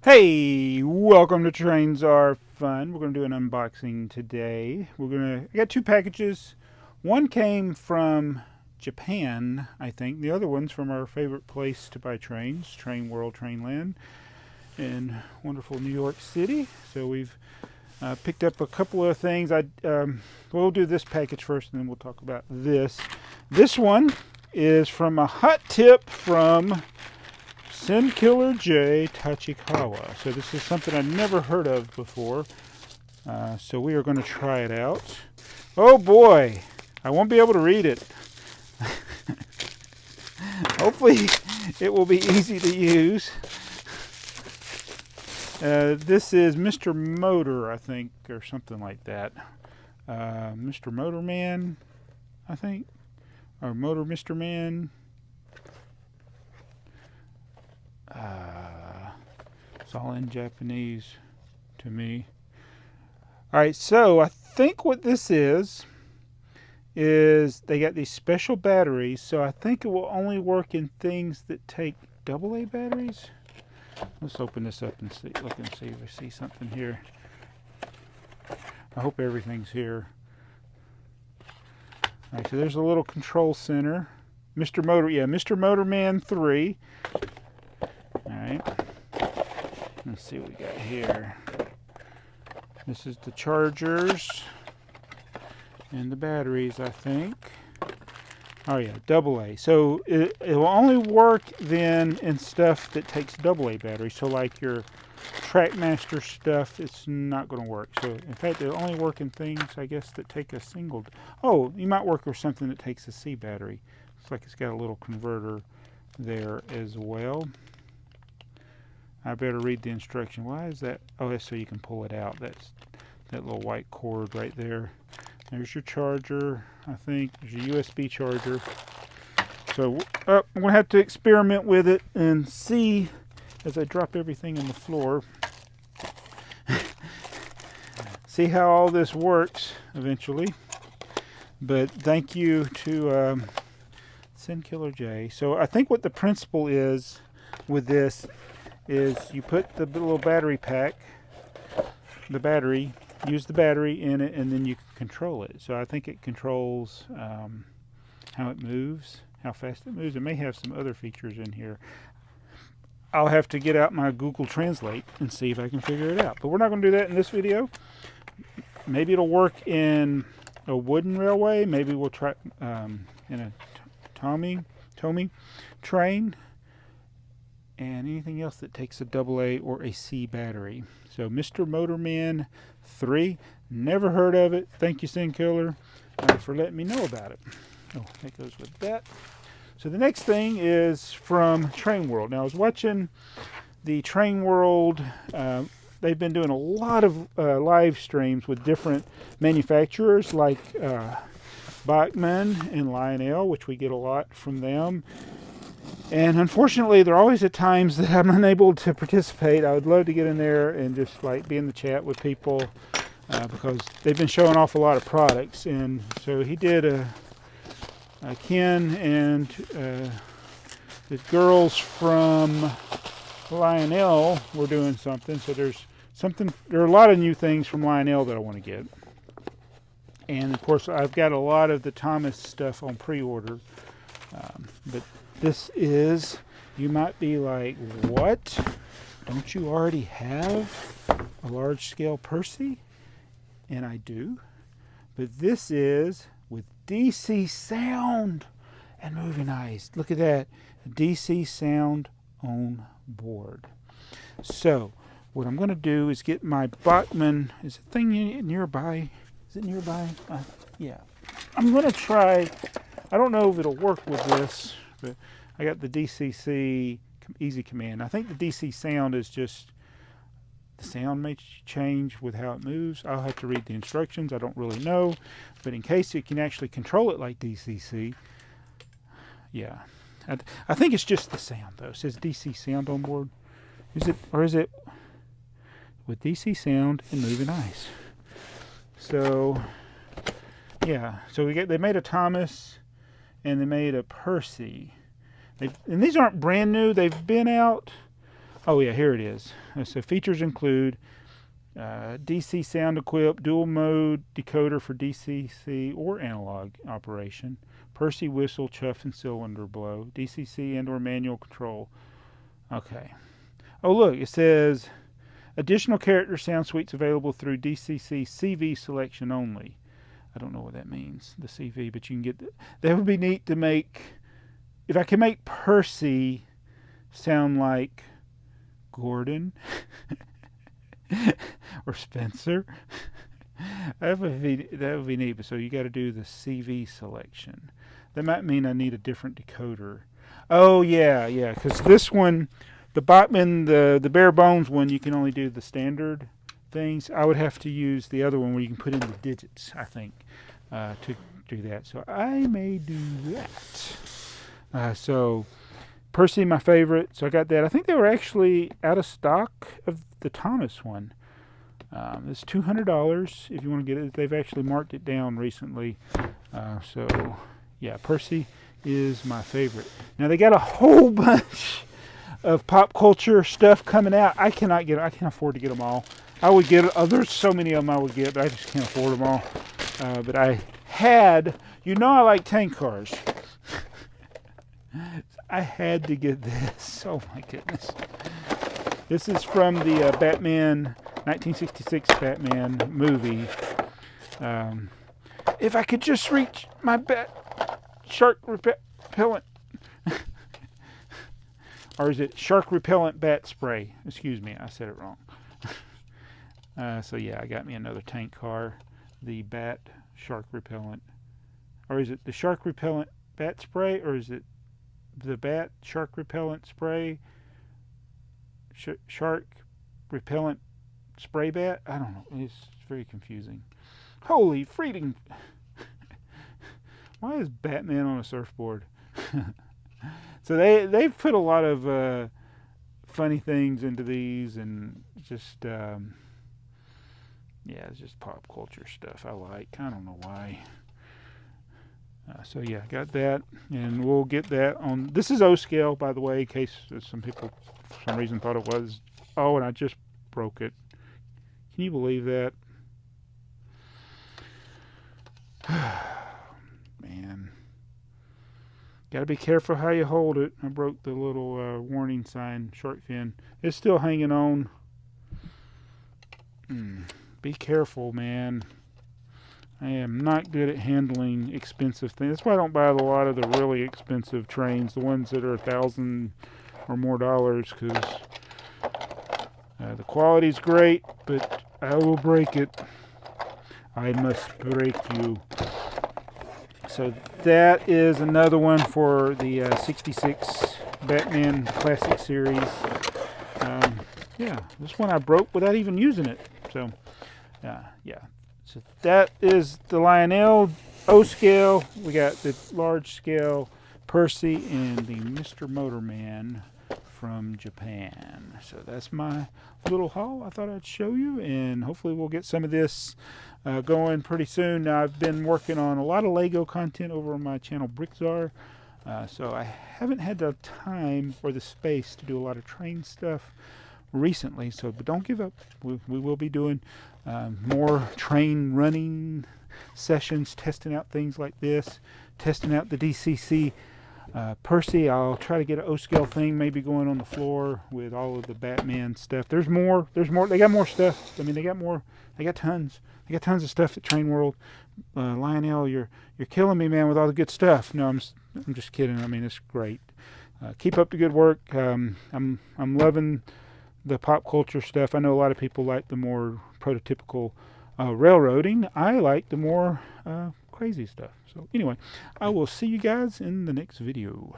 Hey, welcome to Trainwreld Fun. We're going to do an unboxing today. I got two packages. One came from Japan, I think. The other one's from our favorite place to buy trains, Trainworld Trainland in wonderful New York City. So we've picked up a couple of things. We'll do this package first, and then we'll talk about this. This one is from a hot tip from Sinkiller J Tachikawa. So this is something I've never heard of before. So we are going to try it out. Oh boy, I won't be able to read it. Hopefully it will be easy to use. This is Mr. Motor, I think, or something like that. Mr. Motorman, I think. Or Motor Mr. Man. It's all in Japanese to me. Alright, so I think what this is they got these special batteries, so I think it will only work in things that take AA batteries. Let's open this up and look and see if we see something here. I hope everything's here. Alright, so there's a little control center. Mr. Motorman 3. Alright, let's see what we got here. This is the chargers and the batteries, I think. Oh yeah, AA. So it will only work then in stuff that takes AA batteries. So like your Trackmaster stuff, it's not going to work. So in fact, it'll only work in things, I guess, that take a single. Oh, you might work with something that takes a C battery. Looks like it's got a little converter there as well. I better read the instruction. Why is that? Oh, that's so you can pull it out. That's that little white cord right there. There's your charger, I think. There's your USB charger. So I'm going to have to experiment with it and see as I drop everything on the floor. See how all this works eventually. But thank you to Sinkiller J. So I think what the principle is with this is you put the little battery pack, use the battery in it, and then you can control it. So I think it controls how it moves, how fast it moves. It may have some other features in here. I'll have to get out my Google Translate and see if I can figure it out. But we're not going to do that in this video. Maybe it'll work in a wooden railway. Maybe we'll try in a Tomy train. And anything else that takes a AA or a C battery. So Mr. Motorman 3, never heard of it. Thank you, Sinkiller, for letting me know about it. Oh, that goes with that. So the next thing is from Trainworld. Now I was watching the Trainworld. They've been doing a lot of live streams with different manufacturers like Bachmann and Lionel, which we get a lot from them. And unfortunately, there are always at times that I'm unable to participate. I would love to get in there and just like be in the chat with people because they've been showing off a lot of products. And so he did a Ken and the girls from Lionel were doing something. So there are a lot of new things from Lionel that I want to get. And of course, I've got a lot of the Thomas stuff on pre-order. But this is, you might be like, what? Don't you already have a large scale Percy? And I do. But this is with DC sound and moving eyes. Look at that. DC sound on board. So what I'm going to do is get my Bachmann. Is the thing nearby? Is it nearby? Yeah. I'm going to try. I don't know if it'll work with this, but I got the DCC Easy Command. I think the DC sound is just, the sound may change with how it moves. I'll have to read the instructions. I don't really know. But in case you can actually control it like DCC, yeah. I think it's just the sound, though. It says DC sound on board. Is it with DC sound and moving ice? So, yeah. So they made a Thomas and they made a Percy. And these aren't brand new. They've been out Oh yeah, here it is. So features include DC sound equipped, dual mode decoder for DCC or analog operation, Percy whistle, chuff and cylinder blow, DCC and or manual control. Okay. Oh look, it says additional character sound suites available through DCC CV selection only. I don't know what that means, the CV, but you can get that would be neat to make. If I can make Percy sound like Gordon or Spencer, that would be neat. But so you got to do the CV selection. That might mean I need a different decoder. Oh yeah, because this one, the Bachmann, the bare bones one, you can only do the standard things. I would have to use the other one where you can put in the digits, I think, to do that. So I may do that. So Percy, my favorite. So I got that. I think they were actually out of stock of the Thomas one. It's $200 if you want to get it. They've actually marked it down recently. So yeah, Percy is my favorite. Now they got a whole bunch of pop culture stuff coming out. I can't afford to get them all. I would get, there's so many of them I would get, but I just can't afford them all. But I had, I like tank cars. I had to get this. Oh my goodness. This is from the Batman, 1966 Batman movie. If I could just reach my shark repellent. Or is it shark repellent bat spray? Excuse me, I said it wrong. So yeah, I got me another tank car. The bat shark repellent. Or is it the shark repellent bat spray? Or is it the bat shark repellent spray? Shark repellent spray bat? I don't know. It's very confusing. Holy freedom. Why is Batman on a surfboard? So they've put a lot of funny things into these, and just it's just pop culture stuff I like. I don't know why. So yeah, got that, and we'll get that on. This is O scale, by the way, in case some people for some reason thought it was. Oh, and I just broke it. Can you believe that? Man. Got to be careful how you hold it. I broke the little warning sign, shark fin. It's still hanging on. Be careful, man. I am not good at handling expensive things. That's why I don't buy a lot of the really expensive trains, the ones that are $1,000 or more, because the quality's great, but I will break it. I must break you. So that is another one for the 66 Batman Classic Series. This one I broke without even using it. So, yeah. So that is the Lionel O scale. We got the large scale Percy and the Mr. Motorman from Japan. So that's my little haul I thought I'd show you, and hopefully we'll get some of this going pretty soon. Now, I've been working on a lot of Lego content over on my channel BrickTsar, so I haven't had the time or the space to do a lot of train stuff recently. But don't give up. We will be doing more train running sessions, testing out things like this, testing out the DCC Percy. I'll try to get an O-scale thing maybe going on the floor with all of the Batman stuff. There's more. They got more stuff. I mean, they got tons. They got tons of stuff at Trainworld. Lionel, you're killing me, man, with all the good stuff. No, I'm just kidding. I mean, it's great. Keep up the good work. I'm loving the pop culture stuff. I know a lot of people like the more prototypical railroading. I like the more crazy stuff. So anyway, I will see you guys in the next video.